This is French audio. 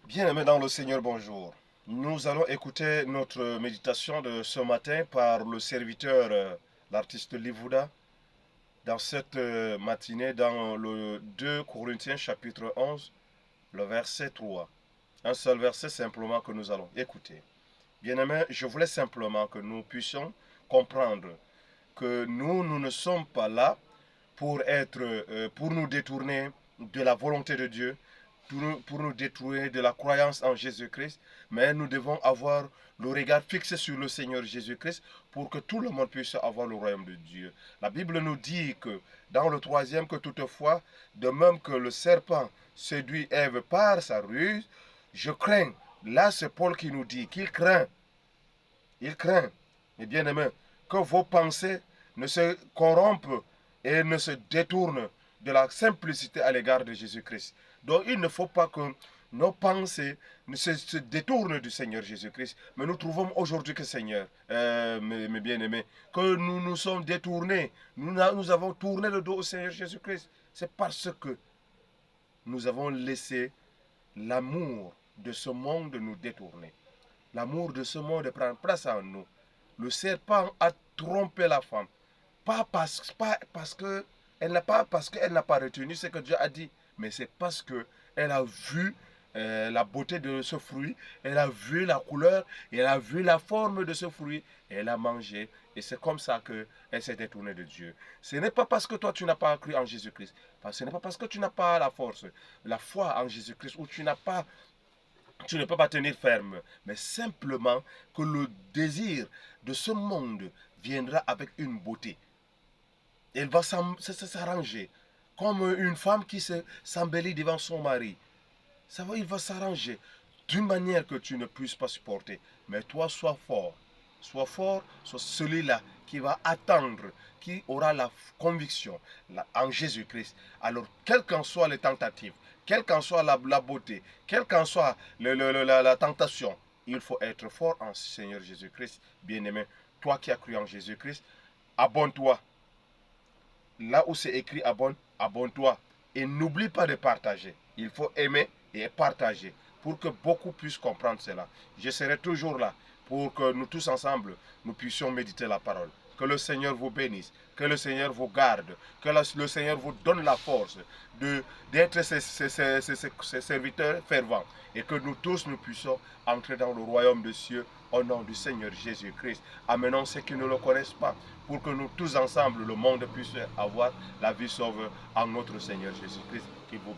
Bien-aimés dans le Seigneur, bonjour. Nous allons écouter notre méditation de ce matin par le serviteur, l'artiste Livouda, dans cette matinée, dans le 2 Corinthiens chapitre 11, le verset 3. Un seul verset simplement que nous allons écouter. Bien-aimés, je voulais simplement que nous puissions comprendre que nous ne sommes pas là pour nous détourner de la volonté de Dieu, pour nous détourner de la croyance en Jésus-Christ, mais nous devons avoir le regard fixé sur le Seigneur Jésus-Christ pour que tout le monde puisse avoir le royaume de Dieu. La Bible nous dit que dans le troisième, que toutefois, de même que le serpent séduit Ève par sa ruse, je crains. Là, c'est Paul qui nous dit qu'il craint. Il craint, mes bien-aimés, que vos pensées ne se corrompent et ne se détournent de la simplicité à l'égard de Jésus-Christ. Donc il ne faut pas que nos pensées ne se détournent du Seigneur Jésus-Christ. Mais nous trouvons aujourd'hui que Seigneur, mes bien-aimés, que nous nous sommes détournés. Nous avons tourné le dos au Seigneur Jésus-Christ. C'est parce que nous avons laissé l'amour de ce monde nous détourner. L'amour de ce monde prend place en nous. Le serpent a trompé la femme. Pas parce que elle n'a pas retenu ce que Dieu a dit, mais c'est parce que elle a vu la beauté de ce fruit, elle a vu la couleur, et elle a vu la forme de ce fruit, et elle a mangé. Et c'est comme ça qu'elle s'est détournée de Dieu. Ce n'est pas parce que toi tu n'as pas cru en Jésus-Christ, ce n'est pas parce que tu n'as pas la force, la foi en Jésus-Christ, ou tu ne peux pas tenir ferme, mais simplement que le désir de ce monde viendra avec une beauté. Elle va s'arranger, comme une femme qui s'embellit devant son mari. Ça va, il va s'arranger d'une manière que tu ne puisses pas supporter. Mais toi, sois fort. Sois fort, sois celui-là qui va attendre, qui aura la conviction en Jésus-Christ. Alors, quelles qu'en soient les tentatives, quelle qu'en soit la beauté, quelle qu'en soit la tentation, il faut être fort en Seigneur Jésus-Christ. Bien-aimé, toi qui as cru en Jésus-Christ, abonne-toi. Là où c'est écrit abonne, abonne-toi. Et n'oublie pas de partager. Il faut aimer et partager pour que beaucoup puissent comprendre cela. Je serai toujours là pour que nous tous ensemble, nous puissions méditer la parole. Que le Seigneur vous bénisse, que le Seigneur vous garde, que le Seigneur vous donne la force d'être ses serviteurs fervents et que nous tous nous puissions entrer dans le royaume des cieux au nom du Seigneur Jésus-Christ. Amenons ceux qui ne le connaissent pas pour que nous tous ensemble, le monde puisse avoir la vie sauve en notre Seigneur Jésus-Christ qui vous